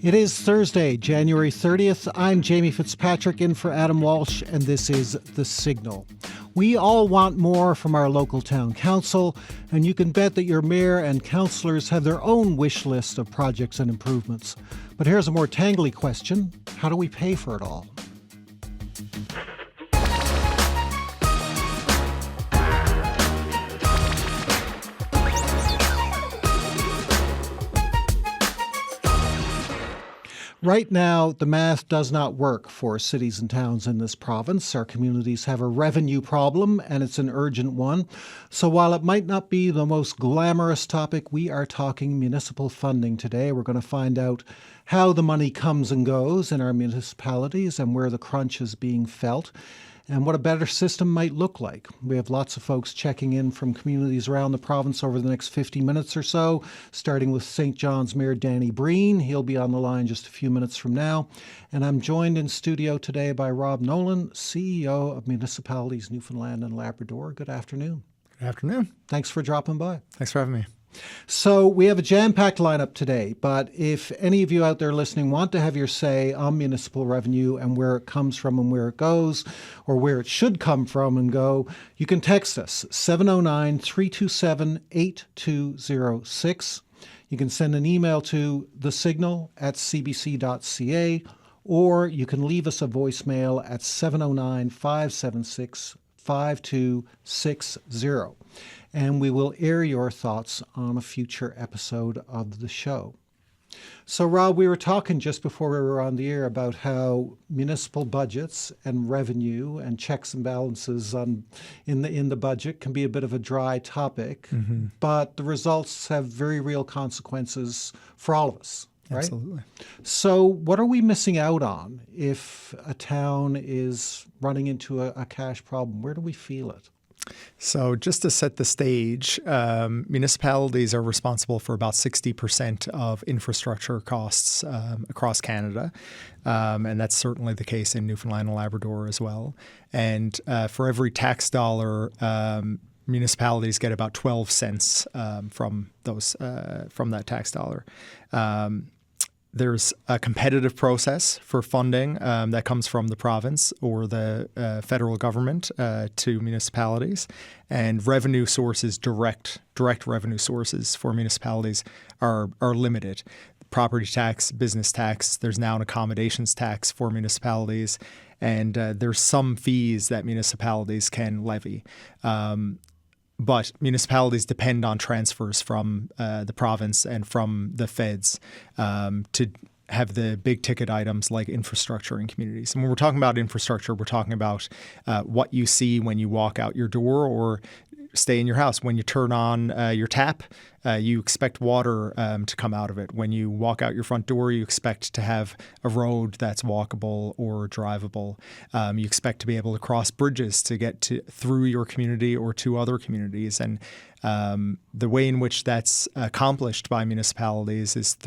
It is Thursday, January 30th. I'm Jamie Fitzpatrick in for Adam Walsh, and this is The Signal. We all want more from our local town council, and you can bet that your mayor and councillors have their own wish list of projects and improvements. But here's a more tangly question. How do we pay for it all? Right now, the math does not work for cities and towns in this province. Our communities have a revenue problem, and it's an urgent one. So while it might not be the most glamorous topic, we are talking municipal funding today. We're going to find out how the money comes and goes in our municipalities and where the crunch is being felt, and what a better system might look like. We have lots of folks checking in from communities around the province over the next 50 minutes or so, starting with St. John's Mayor Danny Breen. He'll be on the line just a few minutes from now. And I'm joined in studio today by Rob Nolan, CEO of Municipalities Newfoundland and Labrador. Good afternoon. Good afternoon. Thanks for dropping by. Thanks for having me. So we have a jam-packed lineup today, but if any of you out there listening want to have your say on municipal revenue and where it comes from and where it goes, or where it should come from and go, you can text us 709-327-8206. You can send an email to thesignal@cbc.ca, or you can leave us a voicemail at 709-576-5260. And we will air your thoughts on a future episode of the show. So, Rob, we were talking just before we were on the air about how municipal budgets and revenue and checks and balances in the budget can be a bit of a dry topic, but the results have very real consequences for all of us. Right? Absolutely. So what are we missing out on if a town is running into a cash problem? Where do we feel it? So just to set the stage, municipalities are responsible for about 60% of infrastructure costs across Canada. And that's certainly the case in Newfoundland and Labrador as well. And for every tax dollar, municipalities get about 12 cents from that tax dollar. There's a competitive process for funding that comes from the province or the federal government to municipalities, and revenue sources, direct revenue sources for municipalities are limited. Property tax, business tax, there's now an accommodations tax for municipalities, and there's some fees that municipalities can levy. But municipalities depend on transfers from the province and from the feds to have the big ticket items like infrastructure in communities. And when we're talking about infrastructure, we're talking about what you see when you walk out your door or stay in your house. When you turn on your tap, you expect water to come out of it. When you walk out your front door, you expect to have a road that's walkable or drivable. You expect to be able to cross bridges to get through your community or to other communities. And the way in which that's accomplished by municipalities is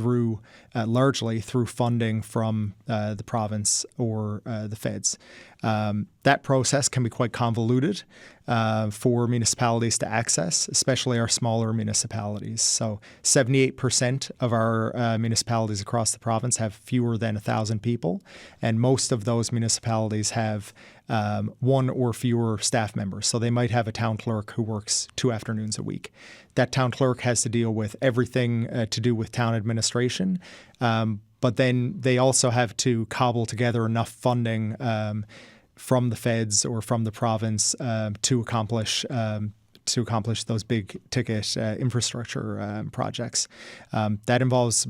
largely through funding from the province or the feds. That process can be quite convoluted for municipalities to access, especially our smaller municipalities. So 78% of our municipalities across the province have fewer than 1,000 people, and most of those municipalities have one or fewer staff members. So they might have a town clerk who works 2 afternoons a week. That town clerk has to deal with everything to do with town administration, but then they also have to cobble together enough funding from the feds or from the province to accomplish those big ticket infrastructure projects. That involves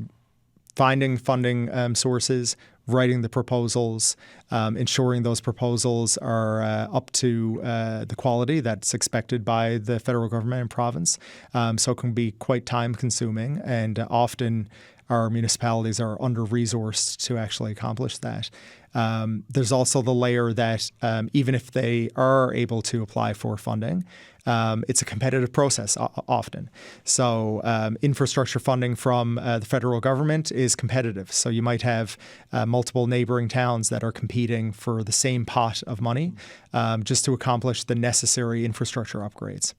finding funding sources, writing the proposals, ensuring those proposals are up to the quality that's expected by the federal government and province. So it can be quite time consuming, and often our municipalities are under-resourced to actually accomplish that. There's also the layer that even if they are able to apply for funding, it's a competitive process often. So infrastructure funding from the federal government is competitive. So you might have multiple neighboring towns that are competing for the same pot of money just to accomplish the necessary infrastructure upgrades.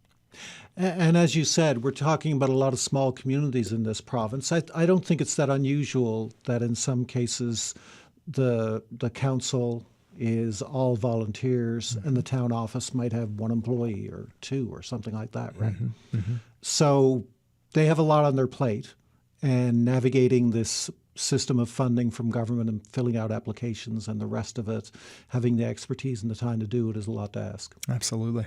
And as you said, we're talking about a lot of small communities in this province. I don't think it's that unusual that in some cases the council is all volunteers and the town office might have one employee or two or something like that, right? So they have a lot on their plate, and navigating this system of funding from government and filling out applications and the rest of it, having the expertise and the time to do it is a lot to ask. Absolutely.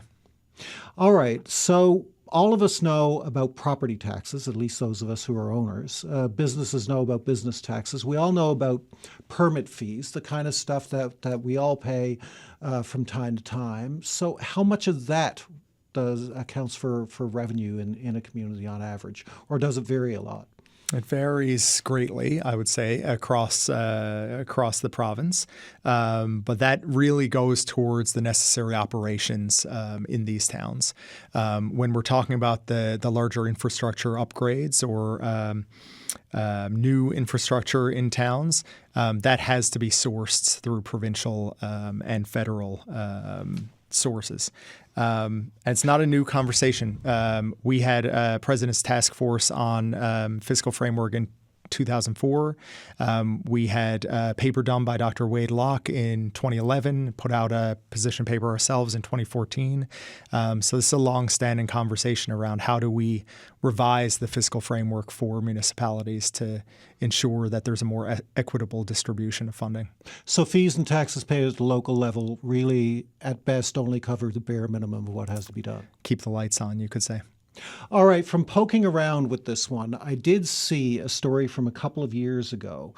All right. So all of us know about property taxes, at least those of us who are owners. Businesses know about business taxes. We all know about permit fees, the kind of stuff that we all pay from time to time. So how much of that accounts for revenue in a community on average, or does it vary a lot? It varies greatly, I would say, across the province, but that really goes towards the necessary operations in these towns. When we're talking about the larger infrastructure upgrades or new infrastructure in towns, that has to be sourced through provincial and federal sources. And it's not a new conversation. We had a President's Task Force on Fiscal Framework in 2004. We had a paper done by Dr. Wade Locke in 2011, put out a position paper ourselves in 2014. So this is a long-standing conversation around how do we revise the fiscal framework for municipalities to ensure that there's a more equitable distribution of funding. So fees and taxes paid at the local level really, at best, only cover the bare minimum of what has to be done. Keep the lights on, you could say. All right, from poking around with this one, I did see a story from a couple of years ago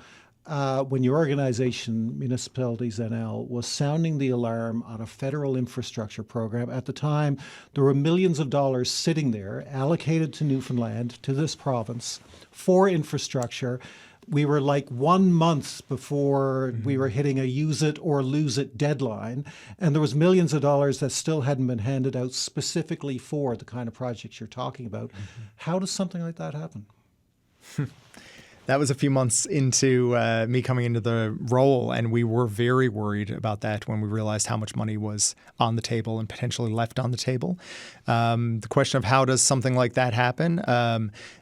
when your organization, Municipalities NL, was sounding the alarm on a federal infrastructure program. At the time, there were millions of dollars sitting there allocated to Newfoundland, to this province, for infrastructure. We were like 1 month before we were hitting a use it or lose it deadline. And there was millions of dollars that still hadn't been handed out specifically for the kind of projects you're talking about. How does something like that happen? That was a few months into me coming into the role, and we were very worried about that when we realized how much money was on the table and potentially left on the table. The question of how does something like that happen?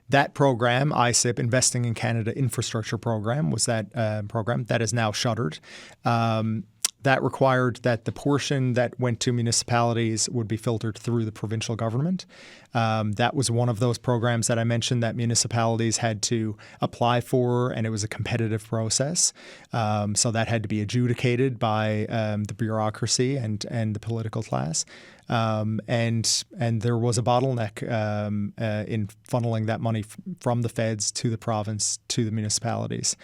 That program, ISIP, Investing in Canada Infrastructure Program, was that program that is now shuttered. That required that the portion that went to municipalities would be filtered through the provincial government. That was one of those programs that I mentioned that municipalities had to apply for, and it was a competitive process. So that had to be adjudicated by the bureaucracy and the political class. And there was a bottleneck in funneling that money from the feds to the province to the municipalities.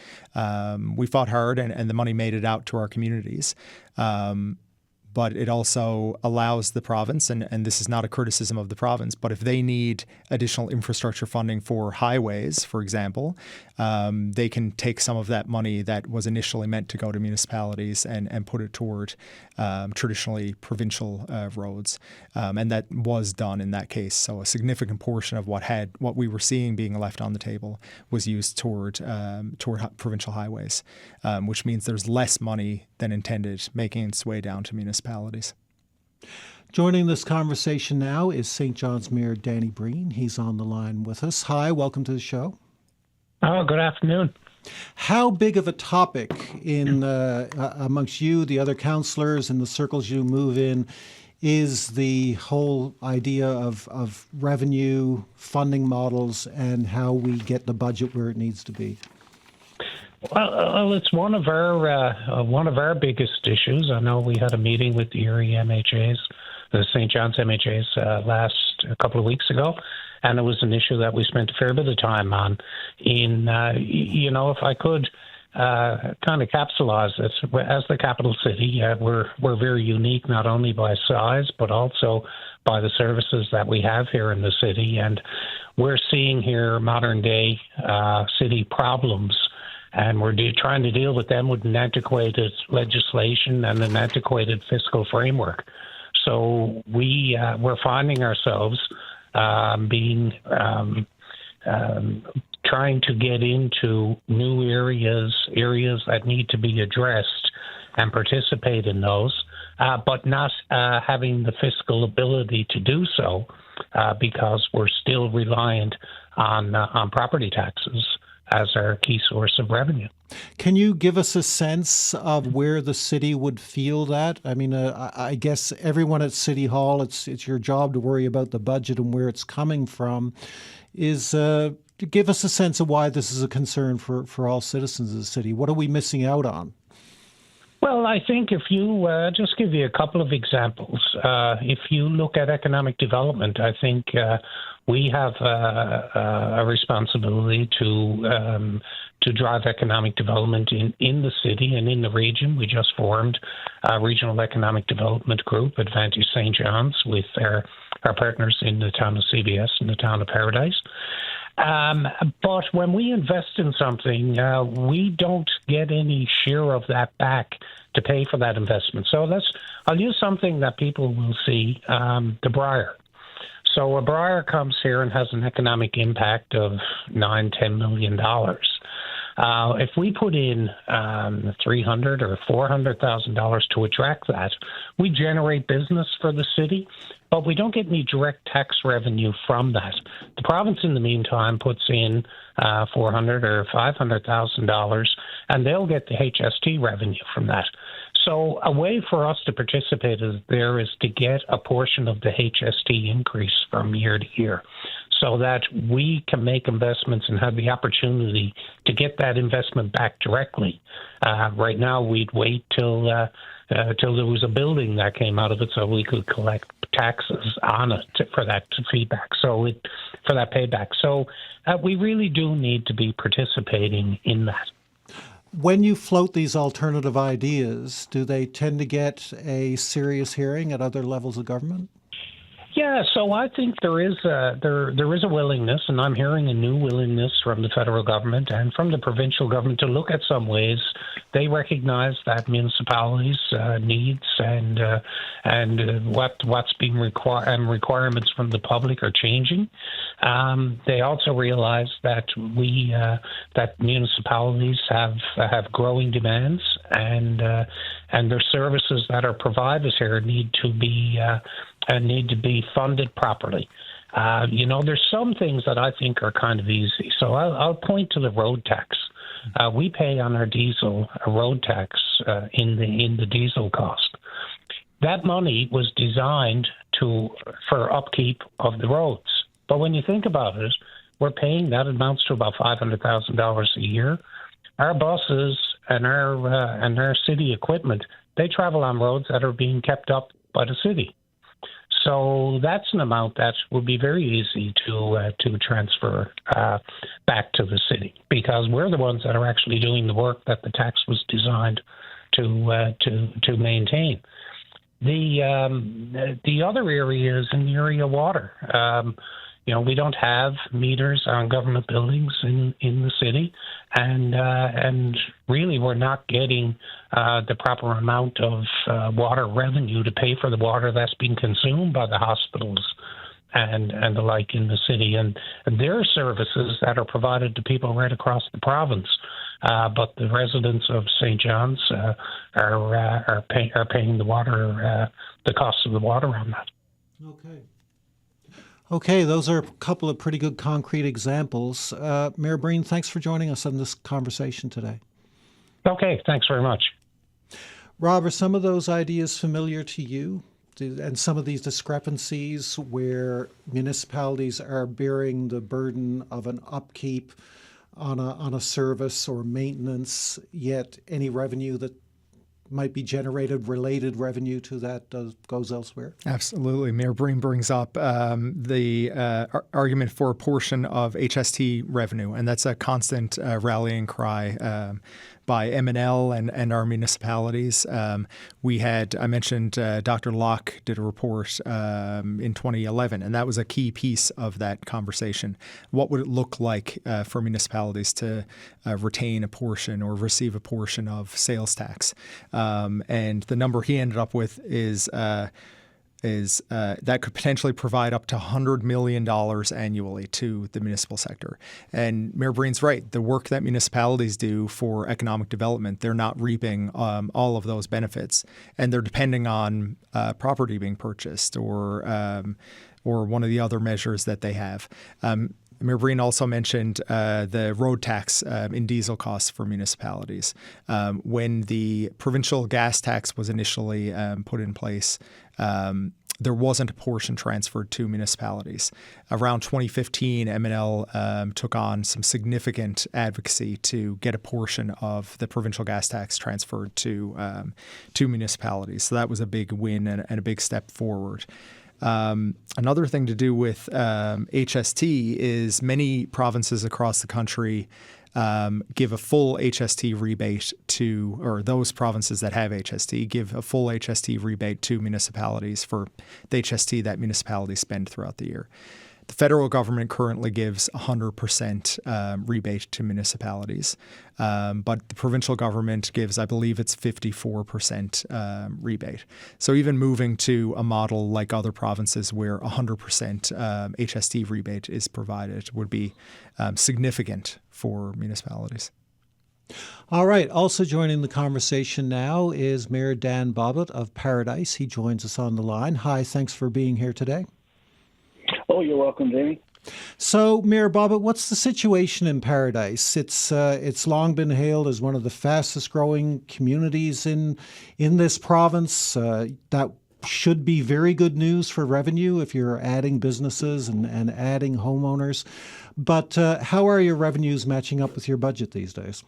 We fought hard, and the money made it out to our communities. But it also allows the province, and this is not a criticism of the province, but if they need additional infrastructure funding for highways, for example, they can take some of that money that was initially meant to go to municipalities and put it toward traditionally provincial roads. And that was done in that case. So a significant portion of what we were seeing being left on the table was used toward provincial highways, which means there's less money than intended making its way down to municipalities. Joining this conversation now is St. John's Mayor Danny Breen. He's on the line with us. Hi, welcome to the show. Oh, good afternoon. How big of a topic in amongst you, the other councillors, and the circles you move in, is the whole idea of revenue, funding models, and how we get the budget where it needs to be? Well, it's one of our biggest issues. I know we had a meeting with the Erie MHAs, the St. John's MHAs, a couple of weeks ago, and it was an issue that we spent a fair bit of time on. If I could kind of capsulize this, as the capital city, we're very unique, not only by size but also by the services that we have here in the city, and we're seeing here modern day city problems. And we're trying to deal with them with an antiquated legislation and an antiquated fiscal framework. So we're finding ourselves trying to get into new areas that need to be addressed and participate in those, but not having the fiscal ability to do so because we're still reliant on property taxes as our key source of revenue. Can you give us a sense of where the city would feel that? I mean, I guess everyone at City Hall, it's your job to worry about the budget and where it's coming from. Give us a sense of why this is a concern for all citizens of the city. What are we missing out on? Well, I think if you just give you a couple of examples, if you look at economic development, I think we have a responsibility to drive economic development in the city and in the region. We just formed a regional economic development group, Advantage St. John's, with our partners in the town of CBS and the town of Paradise. But when we invest in something, we don't get any share of that back to pay for that investment. So I'll use something that people will see, the Briar. So a Briar comes here and has an economic impact of $9-10 million. If we put in $300,000 or $400,000 to attract that, we generate business for the city, but we don't get any direct tax revenue from that. The province, in the meantime, puts in $400,000 or $500,000, and they'll get the HST revenue from that. So a way for us to participate is to get a portion of the HST increase from year to year, so that we can make investments and have the opportunity to get that investment back directly. Right now, we'd wait till there was a building that came out of it, so we could collect taxes on it for that feedback. For that payback. So we really do need to be participating in that. When you float these alternative ideas, do they tend to get a serious hearing at other levels of government? Yeah, so I think there is a willingness, and I'm hearing a new willingness from the federal government and from the provincial government to look at some ways. They recognize that municipalities' needs and what's being required and requirements from the public are changing. They also realize that that municipalities have growing demands, and their services that are provided here need to be funded properly. There's some things that I think are kind of easy. So I'll point to the road tax. We pay on our diesel a road tax in the diesel cost. That money was designed for upkeep of the roads. But when you think about it, we're paying that amounts to about $500,000 a year. Our buses and our city equipment, they travel on roads that are being kept up by the city. So that's an amount that would be very easy to transfer back to the city, because we're the ones that are actually doing the work that the tax was designed to maintain. The other area is in the area of water. We don't have meters on government buildings in the city, and really we're not getting the proper amount of water revenue to pay for the water that's being consumed by the hospitals and the like in the city, and there are services that are provided to people right across the province. But the residents of St. John's are paying the water, the cost of the water on that. Okay, those are a couple of pretty good concrete examples. Mayor Breen, thanks for joining us on this conversation today. Okay, thanks very much. Rob, are some of those ideas familiar to you? And some of these discrepancies where municipalities are bearing the burden of an upkeep on a service or maintenance, yet any revenue that might be generated, related revenue to that, goes elsewhere? Absolutely. Mayor Breen brings up the argument for a portion of HST revenue, and that's a constant rallying cry by M&L and our municipalities. I mentioned Dr. Locke did a report in 2011, and that was a key piece of that conversation. What would it look like for municipalities to retain a portion or receive a portion of sales tax? And the number he ended up with is that could potentially provide up to $100 million annually to the municipal sector. And Mayor Breen's right. The work that municipalities do for economic development, they're not reaping all of those benefits. And they're depending on property being purchased or or one of the other measures that they have. Mayor Breen also mentioned the road tax in diesel costs for municipalities. When the provincial gas tax was initially put in place, there wasn't a portion transferred to municipalities. Around 2015, M&L took on some significant advocacy to get a portion of the provincial gas tax transferred to municipalities. So that was a big win and a big step forward. Another thing to do with HST is many provinces across the country give a full HST rebate to, or those provinces that have HST give a full HST rebate to municipalities for the HST that municipalities spend throughout the year. The federal government currently gives 100% rebate to municipalities, but the provincial government gives, I believe it's 54% rebate. So even moving to a model like other provinces where 100% HST rebate is provided would be significant for municipalities. All right. Also joining the conversation now is Mayor Dan Bobbitt of Paradise. He joins us on the line. Hi, thanks for being here today. Oh, you're welcome, Jamie. So, Mayor Bobbitt, what's the situation in Paradise? It's long been hailed as one of the fastest growing communities in this province. That should be very good news for revenue if you're adding businesses and adding homeowners. But how are your revenues matching up with your budget these days?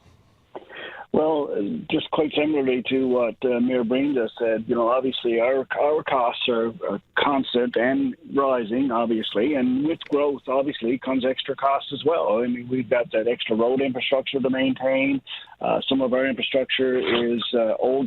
Well, just quite similarly to what Mayor Breen just said, obviously our costs are constant and rising, obviously, and with growth, obviously, comes extra costs as well. I mean, we've got that extra road infrastructure to maintain. Some of our infrastructure is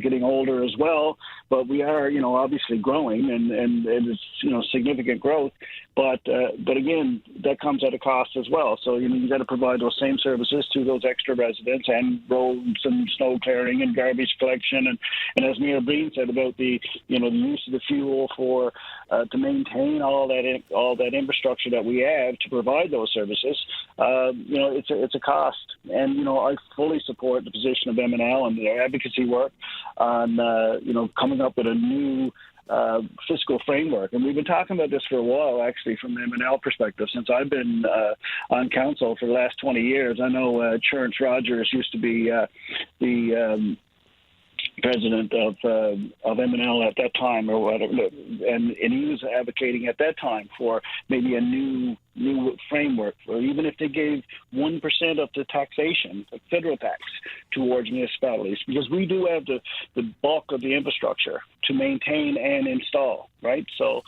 getting older as well, but we are, obviously growing and it's, significant growth. But again, that comes at a cost as well. So, you've got to provide those same services to those extra residents and roads and snow clearing and garbage collection. And as Mayor Breen said about the use of the fuel for to maintain all that infrastructure that we have to provide those services, it's a cost. And, I fully support the position of M&L and their advocacy work on, coming up with a new fiscal framework. And we've been talking about this for a while, actually, from the M&L perspective, since I've been on council for the last 20 years. I know Church Rogers used to be the president of M&L at that time, or whatever, and he was advocating at that time for maybe a new framework, or even if they gave 1% of the taxation, like federal tax, towards municipalities, because we do have the bulk of the infrastructure to maintain and install, right? So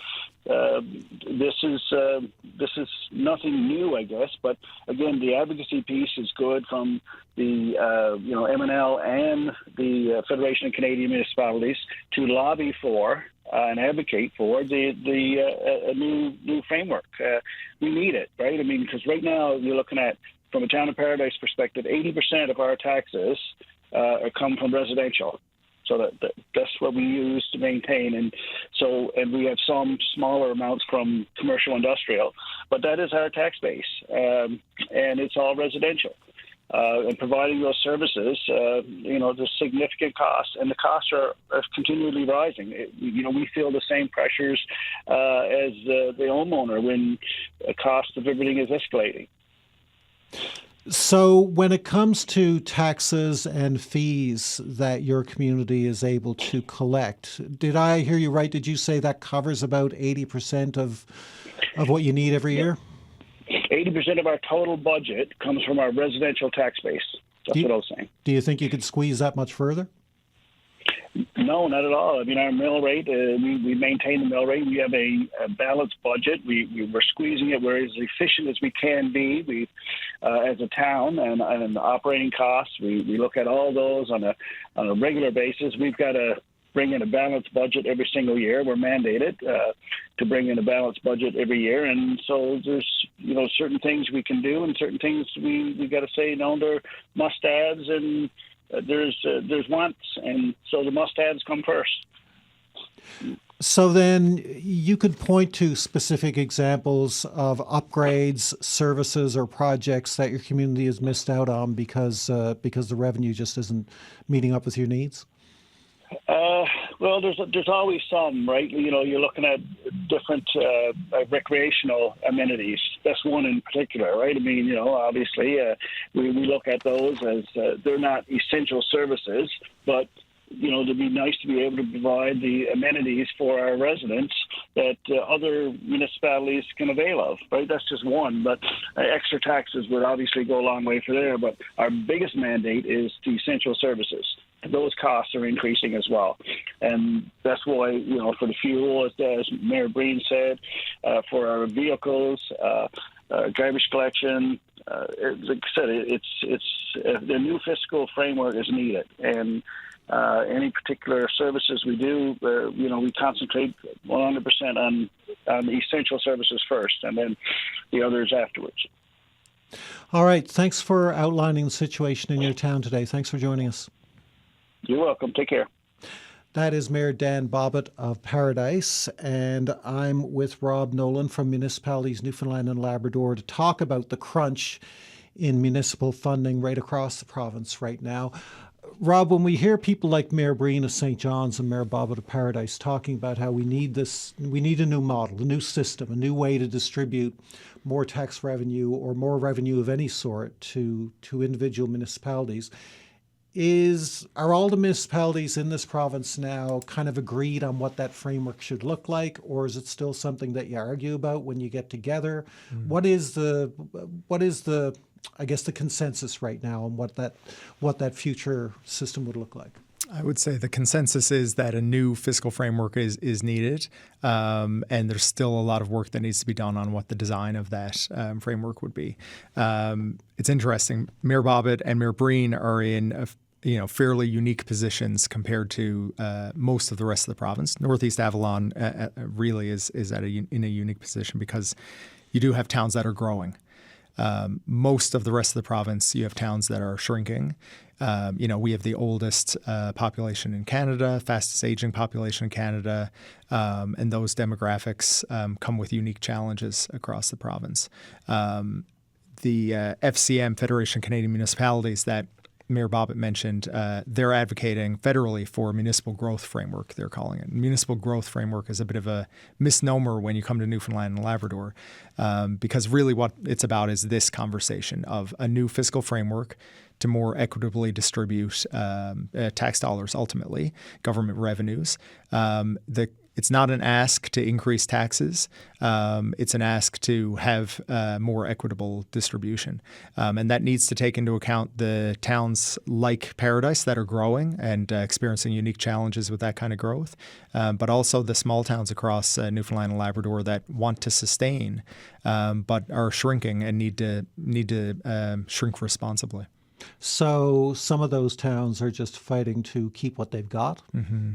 this is nothing new, I guess, but again, the advocacy piece is good from the M&L and the Federation of Canadian Municipalities to lobby for and advocate for a new framework. We need it, right? I mean, because right now you're looking at, from a Town of Paradise perspective, 80% of our taxes come from residential. So that's what we use to maintain, and we have some smaller amounts from commercial industrial, but that is our tax base, and it's all residential. And providing those services, there's significant costs, and the costs are continually rising. We feel the same pressures as the homeowner when the cost of everything is escalating. So when it comes to taxes and fees that your community is able to collect, did I hear you right? Did you say that covers about 80% of what you need every year? 80% of our total budget comes from our residential tax base. That's what I was saying. Do you think you could squeeze that much further? No, not at all. I mean, our mill rate, we maintain the mill rate. We have a balanced budget. We're squeezing it. We're as efficient as we can be. We, as a town, and operating costs, we look at all those on a regular basis. We've got to bring in a balanced budget every single year. We're mandated to bring in a balanced budget every year, and so there's certain things we can do, and certain things we got to say no. They're must-haves, and there's wants, and so the must-haves come first. So then you could point to specific examples of upgrades, services, or projects that your community has missed out on because the revenue just isn't meeting up with your needs? Well, there's always some, right? You know, you're looking at different recreational amenities. That's one in particular, right? I mean, you know, obviously we look at those as they're not essential services, but you know, it'd be nice to be able to provide the amenities for our residents that other municipalities can avail of, right? That's just one, but extra taxes would obviously go a long way for there. But our biggest mandate is the essential services. Those costs are increasing as well. And that's why, you know, for the fuel, as Mayor Breen said, for our vehicles, garbage collection, like I said, it's the new fiscal framework is needed. And any particular services we do, you know, we concentrate 100% on the essential services first, and then the others afterwards. All right. Thanks for outlining the situation in your town today. Thanks for joining us. You're welcome. Take care. That is Mayor Dan Bobbitt of Paradise, and I'm with Rob Nolan from Municipalities Newfoundland and Labrador to talk about the crunch in municipal funding right across the province right now. Rob, when we hear people like Mayor Breen of St. John's and Mayor Bobbitt of Paradise talking about how we need a new model, a new system, a new way to distribute more tax revenue or more revenue of any sort to individual municipalities, are all the municipalities in this province now kind of agreed on what that framework should look like, or is it still something that you argue about when you get together? What is the I guess the consensus right now on what that future system would look like? I would say the consensus is that a new fiscal framework is needed, and there's still a lot of work that needs to be done on what the design of that framework would be. It's interesting. Mayor Bobbitt and Mayor Breen are in fairly unique positions compared to most of the rest of the province. Northeast Avalon really is in a unique position because you do have towns that are growing. Most of the rest of the province, you have towns that are shrinking. We have the oldest population in Canada, fastest aging population in Canada, and those demographics come with unique challenges across the province. The FCM, Federation of Canadian Municipalities, that Mayor Bobbitt mentioned, they're advocating federally for a municipal growth framework, they're calling it. Municipal growth framework is a bit of a misnomer when you come to Newfoundland and Labrador, because really what it's about is this conversation of a new fiscal framework to more equitably distribute tax dollars, ultimately, government revenues. It's not an ask to increase taxes. It's an ask to have more equitable distribution. And that needs to take into account the towns like Paradise that are growing and experiencing unique challenges with that kind of growth, but also the small towns across Newfoundland and Labrador that want to sustain but are shrinking and need to shrink responsibly. So some of those towns are just fighting to keep what they've got? Mm-hmm.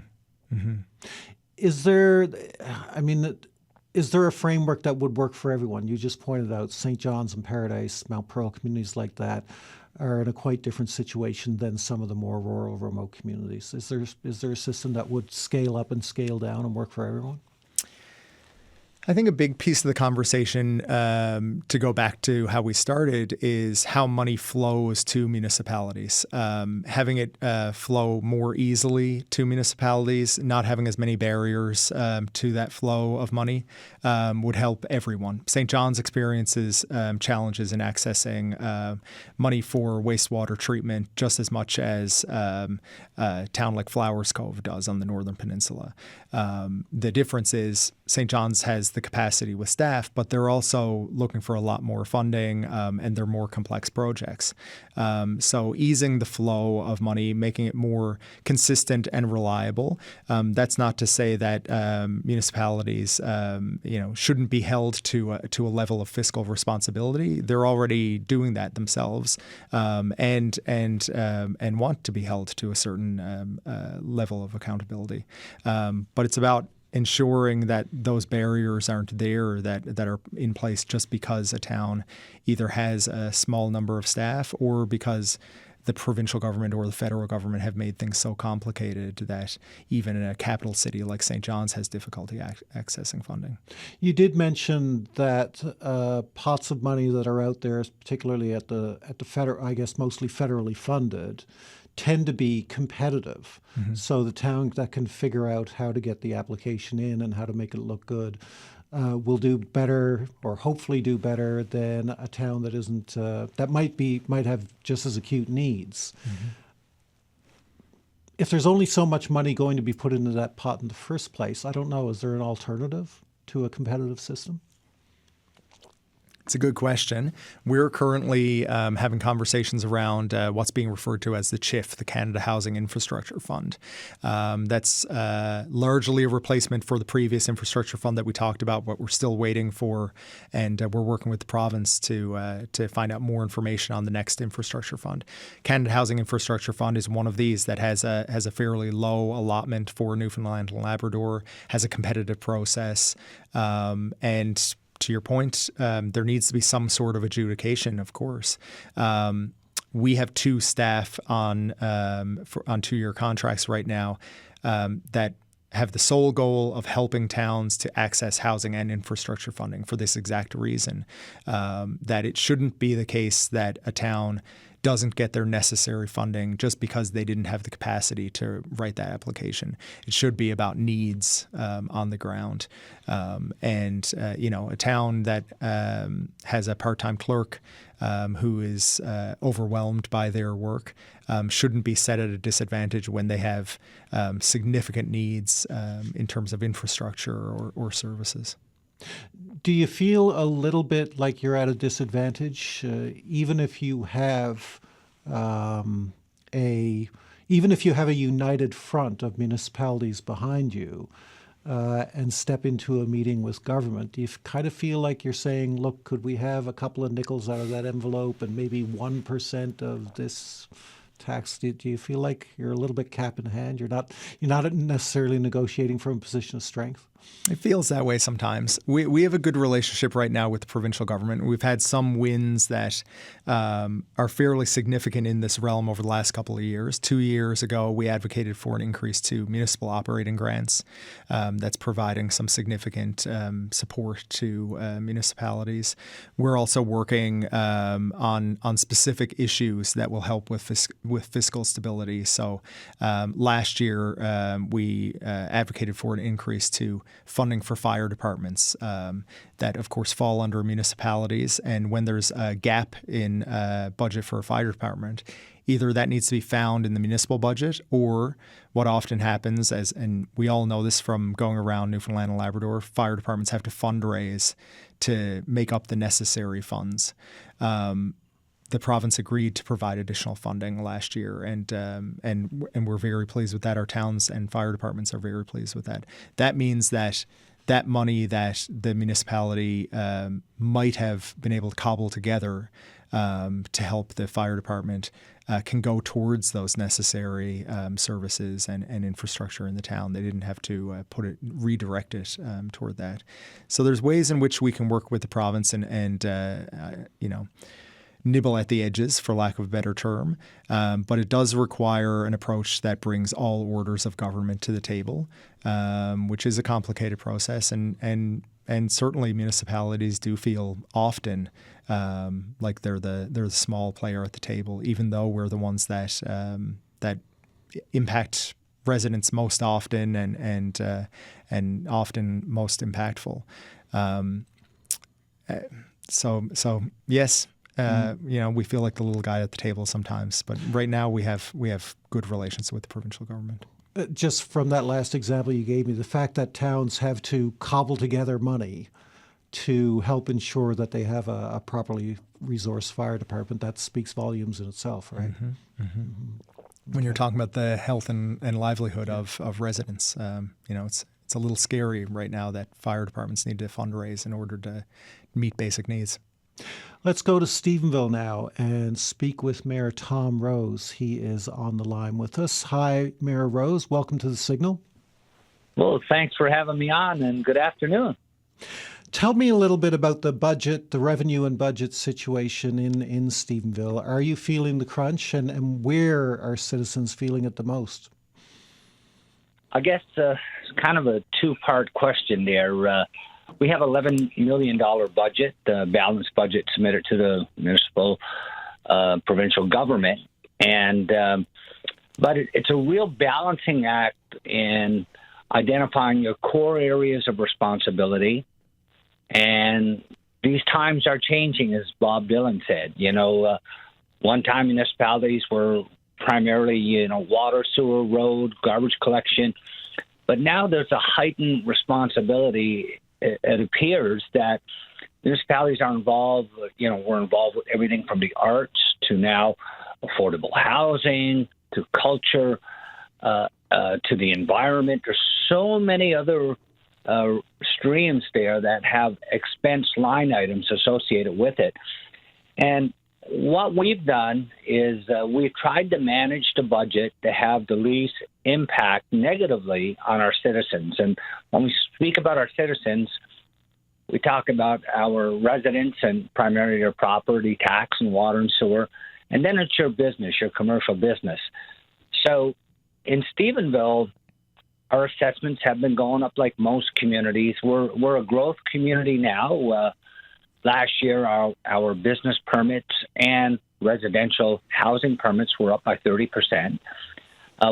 Mm-hmm. Is there a framework that would work for everyone? You just pointed out St. John's and Paradise, Mount Pearl, communities like that are in a quite different situation than some of the more rural, remote communities. Is there a system that would scale up and scale down and work for everyone? I think a big piece of the conversation, to go back to how we started, is how money flows to municipalities. Having it flow more easily to municipalities, not having as many barriers to that flow of money would help everyone. St. John's experiences challenges in accessing money for wastewater treatment just as much as a town like Flowers Cove does on the Northern Peninsula. The difference is St. John's has the capacity with staff, but they're also looking for a lot more funding, and they're more complex projects. So easing the flow of money, making it more consistent and reliable. That's not to say that municipalities, shouldn't be held to a level of fiscal responsibility. They're already doing that themselves, and want to be held to a certain level of accountability. But it's about ensuring that those barriers aren't there or that are in place just because a town either has a small number of staff or because the provincial government or the federal government have made things so complicated that even in a capital city like St. John's has difficulty accessing funding. You did mention that pots of money that are out there, particularly at the federal, I guess mostly federally funded, tend to be competitive. So the town that can figure out how to get the application in and how to make it look good will do better, or hopefully do better, than a town that isn't that might have just as acute needs. If there's only so much money going to be put into that pot in the first place, I don't know, is there an alternative to a competitive system? It's a good question. We're currently having conversations around what's being referred to as the CHIF, the Canada Housing Infrastructure Fund. That's largely a replacement for the previous infrastructure fund that we talked about, but we're still waiting for, and we're working with the province to find out more information on the next infrastructure fund. Canada Housing Infrastructure Fund is one of these that has a fairly low allotment for Newfoundland and Labrador, has a competitive process, and to your point, there needs to be some sort of adjudication, of course. We have 2 staff on 2-year contracts right now that have the sole goal of helping towns to access housing and infrastructure funding for this exact reason, that it shouldn't be the case that a town doesn't get their necessary funding just because they didn't have the capacity to write that application. It should be about needs on the ground. A town that has a part-time clerk who is overwhelmed by their work shouldn't be set at a disadvantage when they have significant needs in terms of infrastructure or services. Do you feel a little bit like you're at a disadvantage, even if you have a united front of municipalities behind you, and step into a meeting with government? Do you kind of feel like you're saying, "Look, could we have a couple of nickels out of that envelope and maybe 1% of this tax?" Do you feel like you're a little bit cap in hand? You're not necessarily negotiating from a position of strength? It feels that way sometimes. We have a good relationship right now with the provincial government. We've had some wins that are fairly significant in this realm over the last couple of years. 2 years ago, we advocated for an increase to municipal operating grants that's providing some significant support to municipalities. We're also working on specific issues that will help with fiscal stability. So last year, we advocated for an increase to funding for fire departments that, of course, fall under municipalities. And when there's a gap in budget for a fire department, either that needs to be found in the municipal budget, or what often happens, and we all know this from going around Newfoundland and Labrador, fire departments have to fundraise to make up the necessary funds. The province agreed to provide additional funding last year, and we're very pleased with that. Our towns and fire departments are very pleased with that. That means that money that the municipality might have been able to cobble together to help the fire department can go towards those necessary services and infrastructure in the town. They didn't have to redirect it toward that. So there's ways in which we can work with the province and nibble at the edges, for lack of a better term. But it does require an approach that brings all orders of government to the table, which is a complicated process. And certainly municipalities do feel often like they're the small player at the table, even though we're the ones that impact residents most often and often most impactful. So yes. We feel like the little guy at the table sometimes, but right now we have good relations with the provincial government. Just from that last example you gave me, the fact that towns have to cobble together money to help ensure that they have a properly resourced fire department, that speaks volumes in itself, right? Mm-hmm. Mm-hmm. When you're talking about the health and livelihood of residents, it's a little scary right now that fire departments need to fundraise in order to meet basic needs. Let's go to Stephenville now and speak with Mayor Tom Rose. He is on the line with us. Hi, Mayor Rose. Welcome to The Signal. Well, thanks for having me on, and good afternoon. Tell me a little bit about the budget, the revenue and budget situation in Stephenville. Are you feeling the crunch, and where are citizens feeling it the most? I guess it's kind of a two-part question there. We have $11 million budget, the balanced budget submitted to the municipal provincial government. And But it's a real balancing act in identifying your core areas of responsibility. And these times are changing, as Bob Dylan said. One time municipalities were primarily, water, sewer, road, garbage collection. But now there's a heightened responsibility. It appears that municipalities are involved, we're involved with everything from the arts to now affordable housing, to culture, to the environment. There's so many other streams there that have expense line items associated with it. And what we've done is we've tried to manage the budget to have the least impact negatively on our citizens. And when we speak about our citizens, we talk about our residents and primarily their property tax and water and sewer. And then it's your business, your commercial business. So in Stephenville, our assessments have been going up like most communities. We're a growth community now. Last year, our business permits and residential housing permits were up by 30%,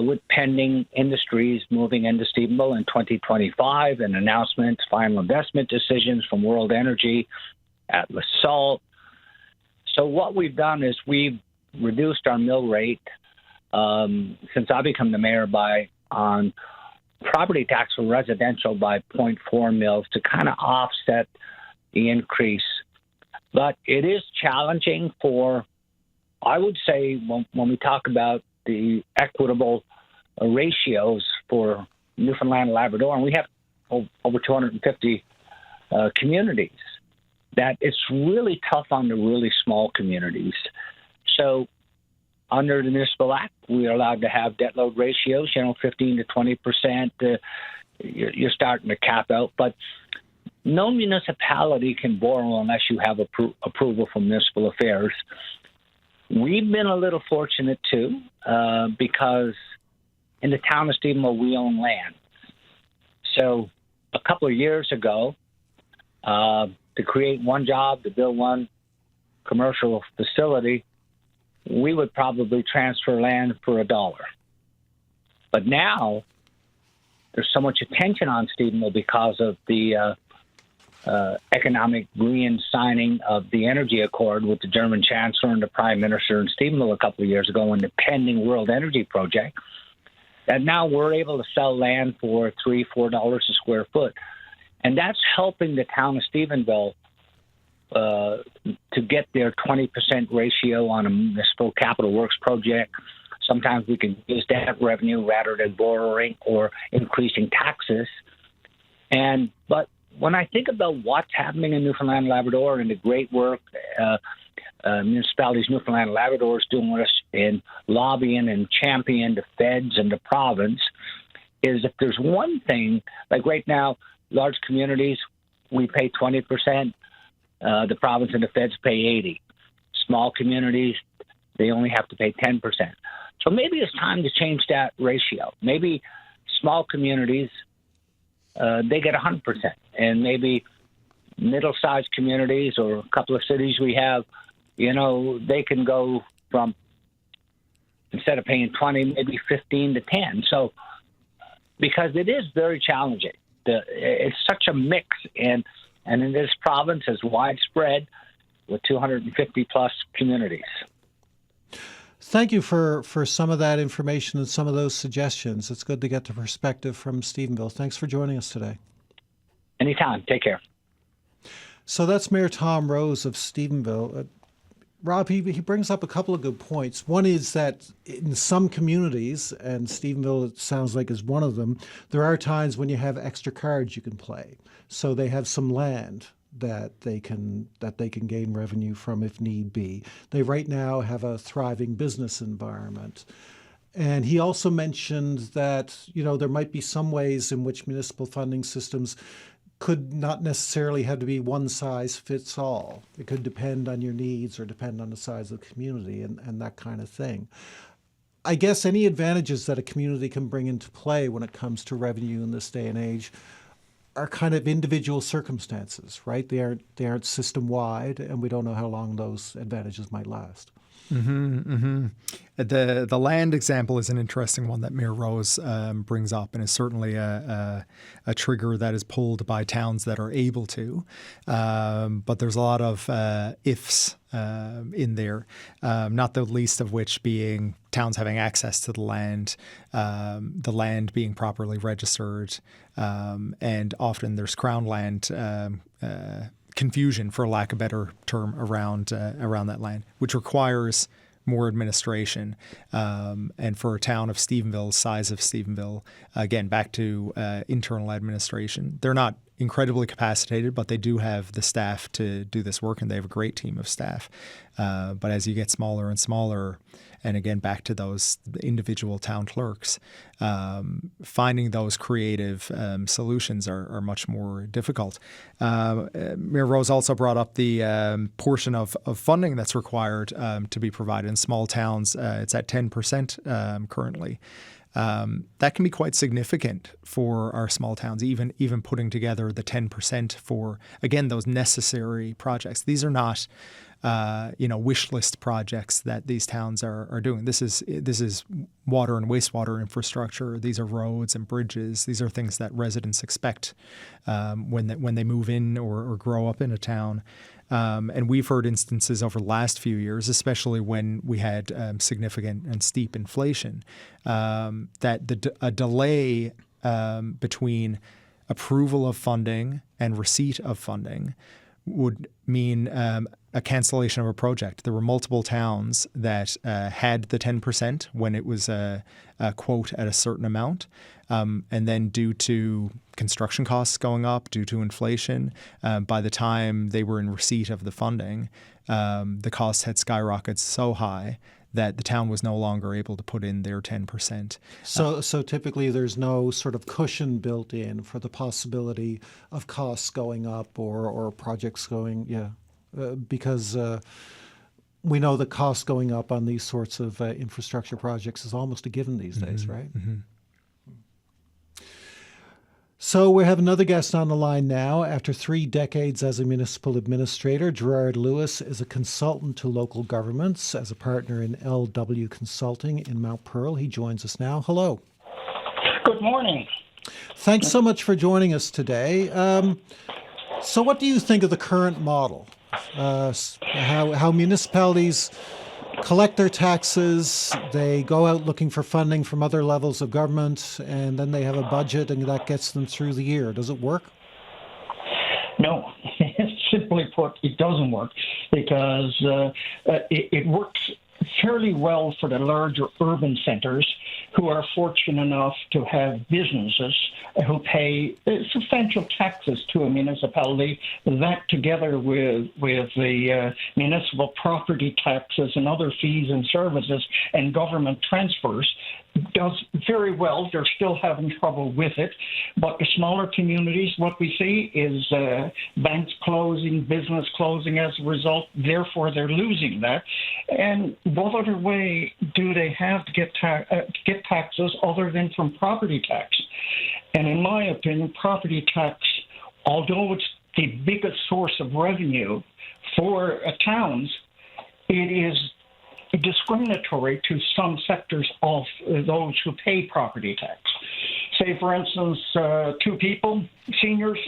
with pending industries moving into Stephenville in 2025 and announcements, final investment decisions from World Energy, Atlas Salt. So what we've done is we've reduced our mill rate since I become the mayor on property tax for residential by 0.4 mils to kind of offset the increase. But it is challenging for, I would say, when we talk about the equitable ratios for Newfoundland and Labrador, and we have over 250 communities, that it's really tough on the really small communities. So under the Municipal Act, we are allowed to have debt load ratios, 15 to 20%. You're starting to cap out. But no municipality can borrow unless you have approval from Municipal Affairs. We've been a little fortunate, too, because in the town of Stephenville, we own land. So a couple of years ago, to create one job, to build one commercial facility, we would probably transfer land for $1. But now there's so much attention on Stephenville because of the economic green signing of the energy accord with the German chancellor and the prime minister in Stephenville a couple of years ago in the pending World Energy project, that now we're able to sell land for $3-4 a square foot. And that's helping the town of Stephenville to get their 20% ratio on a municipal capital works project. Sometimes we can use that revenue rather than borrowing or increasing taxes. But when I think about what's happening in Newfoundland and Labrador and the great work municipalities Newfoundland and Labrador is doing with us in lobbying and championing the feds and the province, is if there's one thing, like right now, large communities, we pay 20%. The province and the feds pay 80%. Small communities, they only have to pay 10%. So maybe it's time to change that ratio. Maybe small communities, they get 100%. And maybe middle-sized communities or a couple of cities we have, they can go from, instead of paying 20, maybe 15 to 10. So, because it is very challenging. It's such a mix, and in this province is widespread with 250 plus communities. Thank you for some of that information and some of those suggestions. It's good to get the perspective from Stephenville. Thanks for joining us today. Anytime. Take care. So that's Mayor Tom Rose of Stephenville. Rob, he brings up a couple of good points. One is that in some communities, and Stephenville, it sounds like is one of them, there are times when you have extra cards you can play. So they have some land that they can gain revenue from if need be. They right now have a thriving business environment. And he also mentioned that, there might be some ways in which municipal funding systems could not necessarily have to be one size fits all. It could depend on your needs or depend on the size of the community and that kind of thing. I guess any advantages that a community can bring into play when it comes to revenue in this day and age are kind of individual circumstances, right? They aren't system-wide, and we don't know how long those advantages might last. The land example is an interesting one that Mayor Rose brings up, and is certainly a trigger that is pulled by towns that are able to. But there's a lot of ifs in there, not the least of which being towns having access to the land being properly registered, and often there's Crown land confusion, for lack of a better term, around that land, which requires more administration. And for a town of Stephenville, size of Stephenville, again, back to internal administration, they're not incredibly capacitated, but they do have the staff to do this work, and they have a great team of staff. But as you get smaller and smaller, and again, back to those individual town clerks, finding those creative solutions are much more difficult. Mayor Rose also brought up the portion of funding that's required to be provided in small towns. It's at 10% currently. That can be quite significant for our small towns, even putting together the 10% for, again, those necessary projects. These are not wish list projects that these towns are doing. This is water and wastewater infrastructure. These are roads and bridges. These are things that residents expect when they move in or grow up in a town. And we've heard instances over the last few years, especially when we had significant and steep inflation, that a delay between approval of funding and receipt of funding would mean a cancellation of a project. There were multiple towns that had the 10% when it was a quote at a certain amount. And then due to construction costs going up, due to inflation, by the time they were in receipt of the funding, the costs had skyrocketed so high that the town was no longer able to put in their 10%. So typically there's no sort of cushion built in for the possibility of costs going up or projects going, because we know the costs going up on these sorts of infrastructure projects is almost a given these days, right? Mm-hmm. So we have another guest on the line now. After 3 decades as a municipal administrator, Gerard Lewis is a consultant to local governments as a partner in LW Consulting in Mount Pearl. He joins us now. Hello. Good morning. Thanks so much for joining us today. So what do you think of the current model? How municipalities collect their taxes, they go out looking for funding from other levels of government, and then they have a budget and that gets them through the year. Does it work? No, simply put, it doesn't work because it works fairly well for the larger urban centers who are fortunate enough to have businesses who pay substantial taxes to a municipality. That, together with the municipal property taxes and other fees and services and government transfers, does very well. They're still having trouble with it. But the smaller communities, what we see is banks closing, business closing as a result. Therefore, they're losing that. And what other way do they have to get taxes other than from property tax? And in my opinion, property tax, although it's the biggest source of revenue for towns, it is discriminatory to some sectors of those who pay property tax. Say, for instance, 2 people, seniors,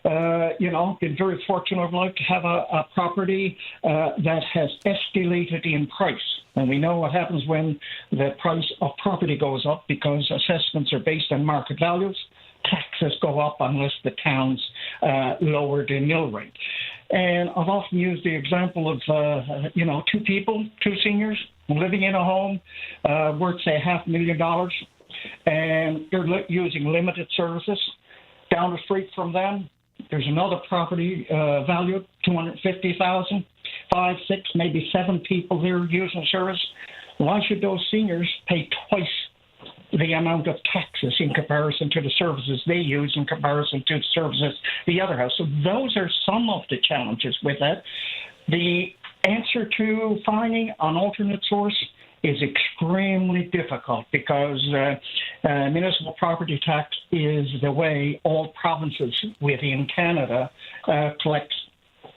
been very fortunate of life to have a property that has escalated in price. And we know what happens when the price of property goes up because assessments are based on market values. Taxes go up unless the towns lower the mill rate. And I've often used the example of, 2 people, 2 seniors living in a home worth, say, $500,000, and they're using limited services. Down the street from them, there's another property valued $250,000, 5, 6, maybe 7 people there using service. Why should those seniors pay twice the amount of taxes in comparison to the services they use in comparison to the services the other has? So those are some of the challenges with that. The answer to finding an alternate source is extremely difficult because municipal property tax is the way all provinces within Canada collect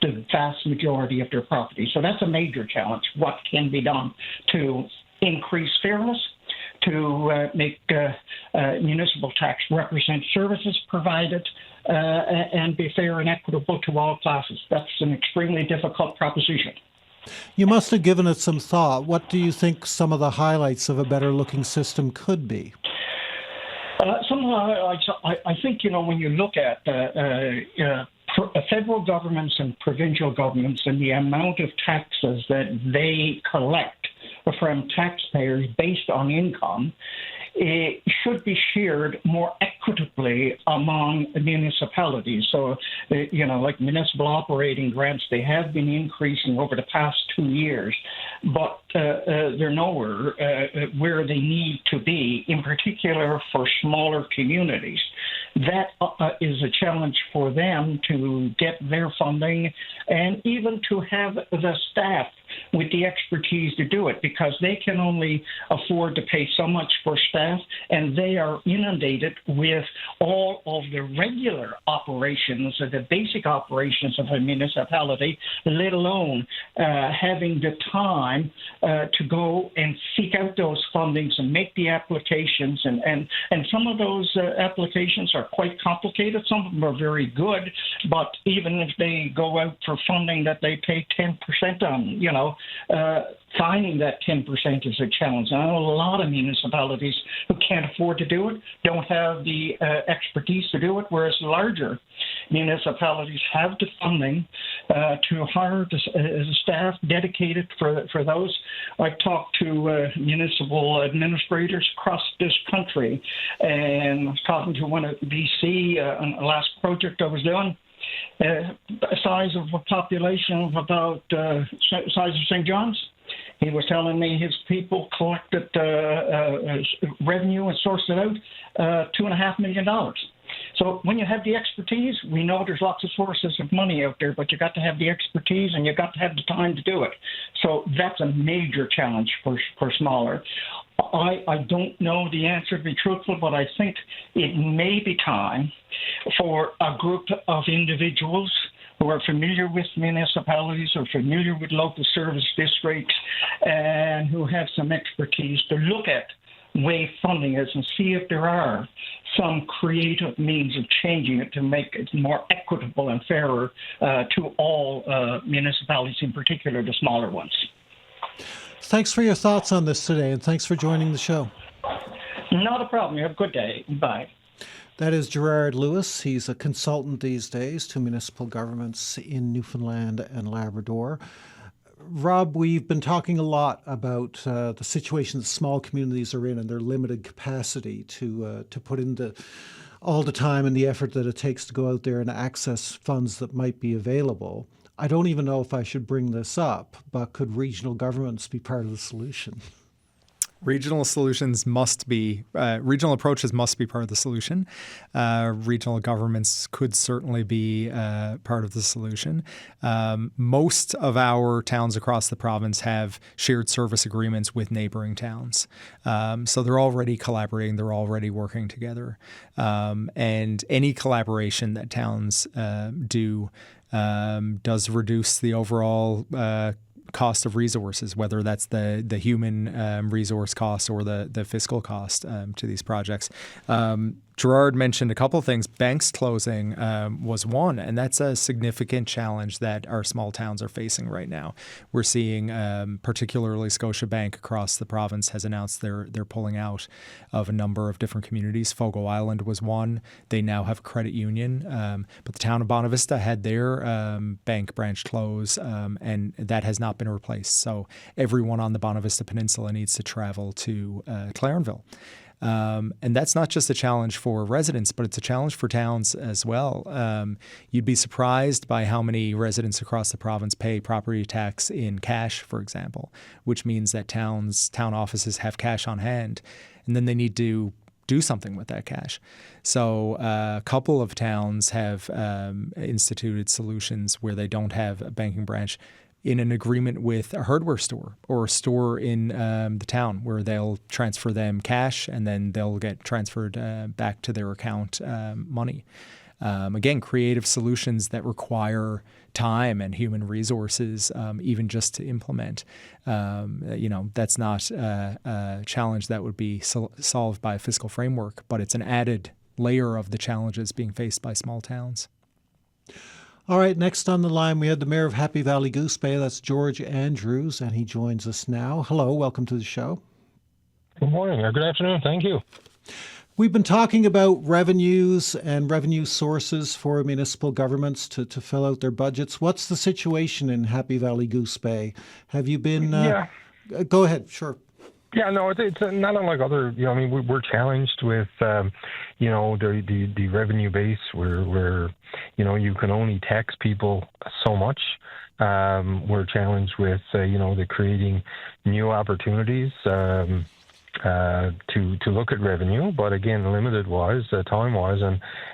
the vast majority of their property. So that's a major challenge. What can be done to increase fairness, to make municipal tax represent services provided, and be fair and equitable to all classes? That's an extremely difficult proposition. You must have given it some thought. What do you think some of the highlights of a better looking system could be? I think, when you look at federal governments and provincial governments and the amount of taxes that they collect from taxpayers based on income, it should be shared more equitably among municipalities. So, like municipal operating grants, they have been increasing over the past 2 years, but they're nowhere where they need to be, in particular for smaller communities. That is a challenge for them to get their funding and even to have the staff with the expertise to do it, because they can only afford to pay so much for staff, and they are inundated with all of the regular operations, the basic operations of a municipality, let alone having the time to go and seek out those fundings and make the applications. And some of those applications are quite complicated. Some of them are very good, but even if they go out for funding that they pay 10% on, finding that 10% is a challenge. I know a lot of municipalities who can't afford to do it, don't have the expertise to do it, whereas larger municipalities have the funding to hire the staff dedicated for those. I talked to municipal administrators across this country, and I was talking to one at BC on the last project I was doing. Size of a population of about size of St. John's. He was telling me his people collected revenue and sourced it out, $2.5 million. So when you have the expertise, we know there's lots of sources of money out there, but you got to have the expertise and you got to have the time to do it. So that's a major challenge for smaller. I don't know the answer, to be truthful, but I think it may be time for a group of individuals who are familiar with municipalities or familiar with local service districts and who have some expertise to look at way funding is and see if there are some creative means of changing it to make it more equitable and fairer to all municipalities, in particular the smaller ones. Thanks for your thoughts on this today, and thanks for joining the show. Not a problem. You have a good day. Bye. That is Gerard Lewis. He's a consultant these days to municipal governments in Newfoundland and Labrador. Rob, we've been talking a lot about the situation that small communities are in and their limited capacity to put in all the time and the effort that it takes to go out there and access funds that might be available. I don't even know if I should bring this up, but could regional governments be part of the solution? Regional approaches must be part of the solution. Regional governments could certainly be part of the solution. Most of our towns across the province have shared service agreements with neighboring towns. So they're already collaborating, they're already working together. And any collaboration that towns do does reduce the overall cost of resources, whether that's the human resource cost or the fiscal cost to these projects. Gerard mentioned a couple of things. Banks closing was one, and that's a significant challenge that our small towns are facing right now. We're seeing, particularly Scotiabank across the province has announced they're pulling out of a number of different communities. Fogo Island was one. They now have a credit union, but the town of Bonavista had their bank branch close, and that has not been replaced. So everyone on the Bonavista Peninsula needs to travel to Clarenville. And that's not just a challenge for residents, but it's a challenge for towns as well. You'd be surprised by how many residents across the province pay property tax in cash, for example, which means that town offices have cash on hand, and then they need to do something with that cash. So a couple of towns have instituted solutions where they don't have a banking branch in an agreement with a hardware store or a store in the town, where they'll transfer them cash and then they'll get transferred back to their account money. again, creative solutions that require time and human resources, even just to implement. That's not a challenge that would be solved by a fiscal framework, but it's an added layer of the challenges being faced by small towns. All right, next on the line, we had the mayor of Happy Valley Goose Bay. That's George Andrews, and he joins us now. Hello, welcome to the show. Good morning, or good afternoon. Thank you. We've been talking about revenues and revenue sources for municipal governments to fill out their budgets. What's the situation in Happy Valley Goose Bay? Have you been... Go ahead, sure. Yeah, no, it's not unlike other. We're challenged with, the revenue base where you can only tax people so much. We're challenged with, the creating new opportunities to look at revenue, but again, limited wise, time wise,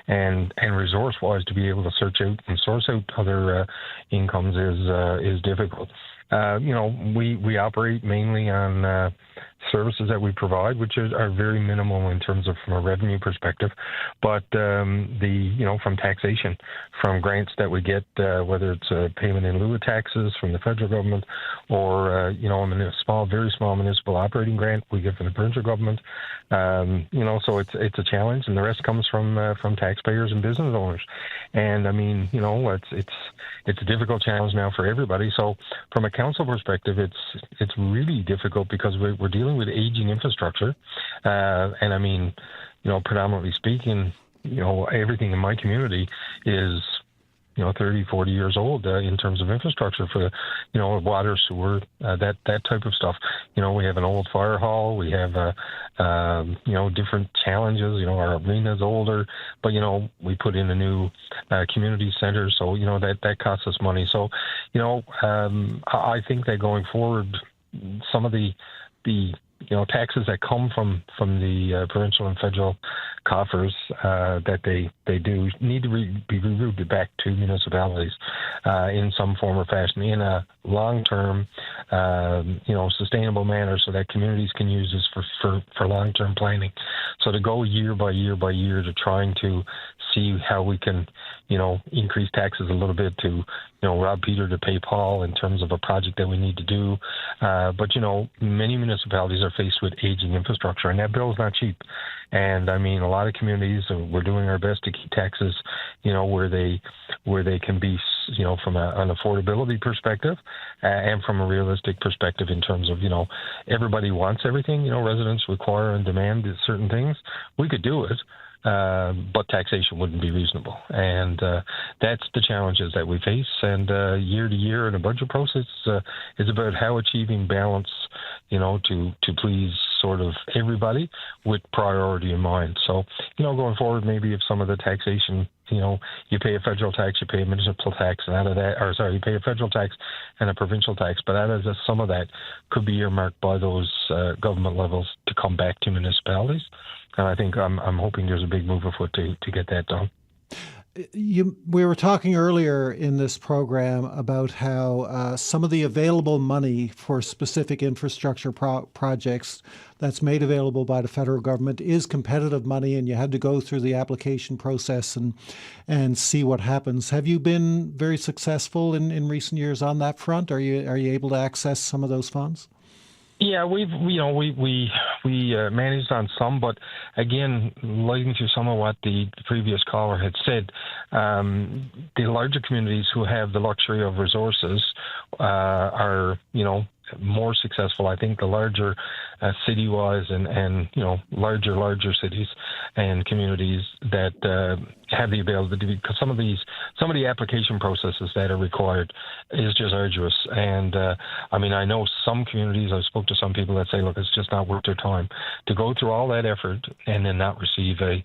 and resource wise, to be able to search out and source out other incomes is difficult. We operate mainly on services that we provide, which are very minimal in terms of from a revenue perspective. But from taxation, from grants that we get, whether it's a payment in lieu of taxes from the federal government, or a very small municipal operating grant we get from the provincial government. So it's a challenge, and the rest comes from taxpayers and business owners. And it's a difficult challenge now for everybody. So from a council perspective, it's really difficult because we're dealing with aging infrastructure, and predominantly speaking, everything in my community is 30, 40 years old in terms of infrastructure for, water, sewer, that type of stuff. We have an old fire hall. We have, different challenges. Our arena's older, but, we put in a new community center. So, that costs us money. So, I think that going forward, some of the taxes that come from the provincial and federal coffers that they do need to be rerouted back to municipalities in some form or fashion in a long-term, sustainable manner, so that communities can use this for long-term planning. So to go year by year by year to trying to see how we can, increase taxes a little bit to, rob Peter to pay Paul in terms of a project that we need to do. But, many municipalities are faced with aging infrastructure, and that bill's not cheap. And a lot of communities, we're doing our best to keep taxes, where they can be, from an affordability perspective and from a realistic perspective in terms of, everybody wants everything, residents require and demand certain things. We could do it. But taxation wouldn't be reasonable. And that's the challenges that we face. And year to year in a budget process is about how achieving balance, to please sort of everybody with priority in mind. So, going forward, maybe if some of the taxation, you pay a federal tax, you pay a municipal tax, and out of that, you pay a federal tax and a provincial tax, but out of some of that could be earmarked by those government levels to come back to municipalities. And I think I'm hoping there's a big move afoot to get that done. We were talking earlier in this program about how some of the available money for specific infrastructure projects that's made available by the federal government is competitive money, and you had to go through the application process and see what happens. Have you been very successful in recent years on that front? Are you able to access some of those funds? Yeah, we managed on some, but again, listening to some of what the previous caller had said, the larger communities who have the luxury of resources are, more successful. I think the larger city-wise and larger cities and communities that have the ability, because some of the application processes that are required is just arduous. And I know some communities, I spoke to some people that say, look, it's just not worth their time to go through all that effort and then not receive a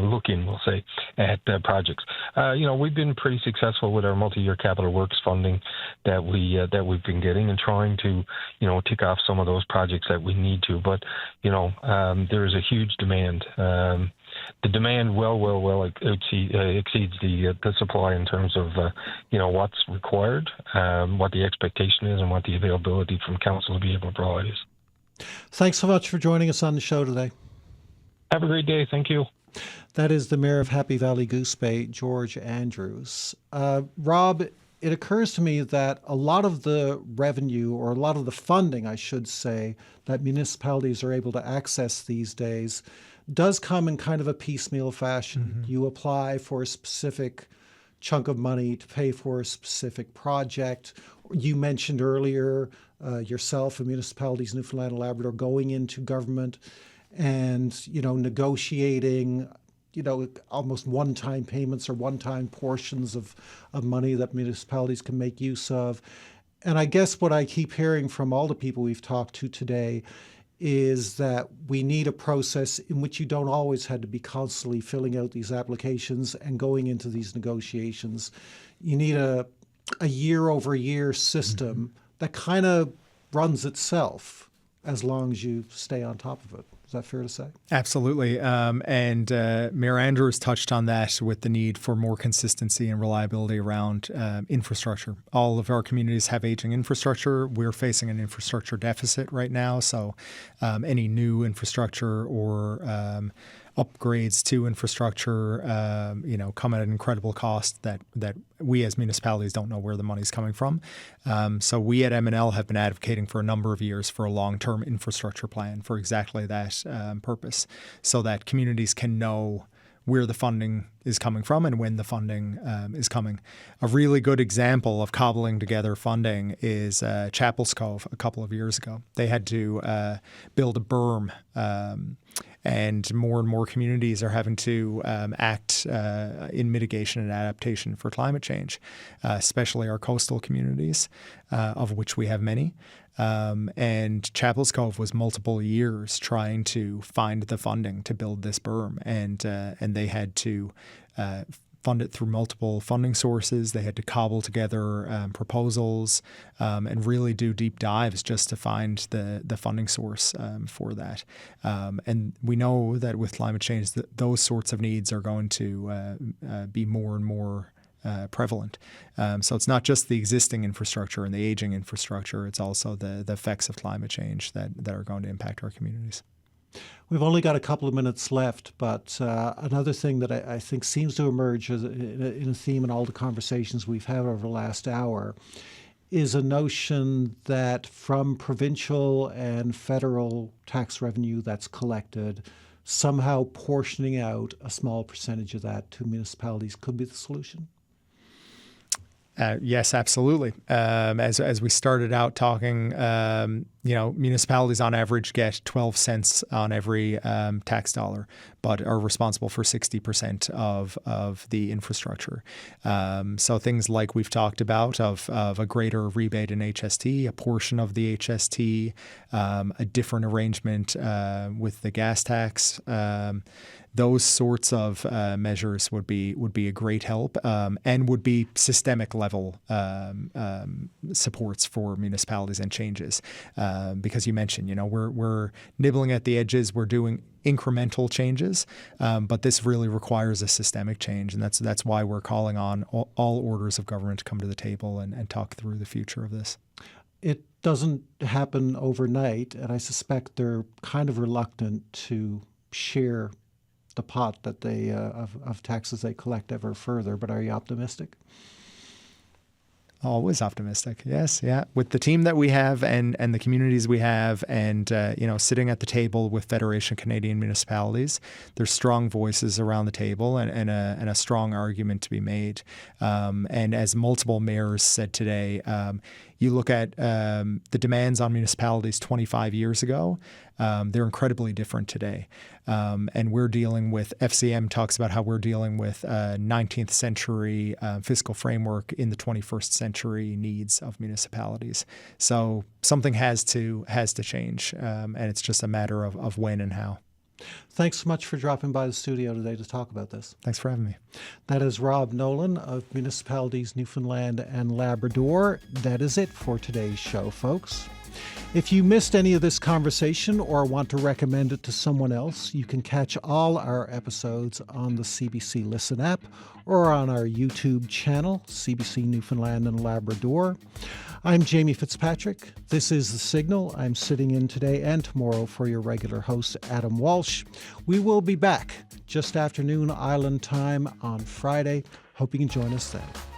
look-in, we'll say, at projects. We've been pretty successful with our multi-year capital works funding that we've been getting and trying to, tick off some of those projects that we need to. But, there is a huge demand. The demand exceeds the supply in terms of, what's required, what the expectation is, and what the availability from council to be able to provide is. Thanks so much for joining us on the show today. Have a great day. Thank you. That is the Mayor of Happy Valley Goose Bay, George Andrews. Rob, it occurs to me that a lot of the revenue, or a lot of the funding, I should say, that municipalities are able to access these days does come in kind of a piecemeal fashion. Mm-hmm. You apply for a specific chunk of money to pay for a specific project. You mentioned earlier yourself and municipalities, Newfoundland and Labrador, going into government and, negotiating, almost one-time payments or one-time portions of money that municipalities can make use of. And I guess what I keep hearing from all the people we've talked to today is that we need a process in which you don't always have to be constantly filling out these applications and going into these negotiations. You need a year-over-year system that kind of runs itself as long as you stay on top of it. Is that fair to say? Absolutely. And Mayor Andrews touched on that with the need for more consistency and reliability around infrastructure. All of our communities have aging infrastructure. We're facing an infrastructure deficit right now. So any new infrastructure or upgrades to infrastructure, come at an incredible cost that we as municipalities don't know where the money's coming from. So we at M&L have been advocating for a number of years for a long-term infrastructure plan for exactly that purpose, so that communities can know where the funding is coming from and when the funding is coming. A really good example of cobbling together funding is Chapel's Cove a couple of years ago. They had to build a berm, and more communities are having to act in mitigation and adaptation for climate change, especially our coastal communities, of which we have many. And Chapel's Cove was multiple years trying to find the funding to build this berm, and they had to fund it through multiple funding sources. They had to cobble together proposals and really do deep dives just to find the funding source for that. And we know that with climate change, those sorts of needs are going to be more and more prevalent. So it's not just the existing infrastructure and the aging infrastructure, it's also the effects of climate change that are going to impact our communities. We've only got a couple of minutes left, but another thing that I think seems to emerge in a theme in all the conversations we've had over the last hour is a notion that from provincial and federal tax revenue that's collected, somehow portioning out a small percentage of that to municipalities could be the solution. Yes, absolutely. As we started out talking, municipalities on average get 12 cents on every tax dollar, but are responsible for 60% of the infrastructure. So things like we've talked about of a greater rebate in HST, a portion of the HST, a different arrangement with the gas tax. Those sorts of measures would be a great help and would be systemic level supports for municipalities and changes. Because you mentioned, we're nibbling at the edges, we're doing incremental changes, but this really requires a systemic change, and that's why we're calling on all orders of government to come to the table and talk through the future of this. It doesn't happen overnight, and I suspect they're kind of reluctant to share the pot that they of taxes they collect ever further. But are you optimistic? Always optimistic. Yes. Yeah. With the team that we have and the communities we have and, sitting at the table with Federation of Canadian Municipalities, there's strong voices around the table and a strong argument to be made. And as multiple mayors said today, you look at the demands on municipalities 25 years ago, they're incredibly different today. And we're dealing with, FCM talks about how we're dealing with 19th century fiscal framework in the 21st century needs of municipalities. So something has to change, and it's just a matter of when and how. Thanks so much for dropping by the studio today to talk about this. Thanks for having me. That is Rob Nolan of Municipalities Newfoundland and Labrador. That is it for today's show, folks. If you missed any of this conversation or want to recommend it to someone else, you can catch all our episodes on the CBC Listen app or on our YouTube channel, CBC Newfoundland and Labrador. I'm Jamie Fitzpatrick. This is The Signal. I'm sitting in today and tomorrow for your regular host, Adam Walsh. We will be back just after noon Island time on Friday. Hope you can join us then.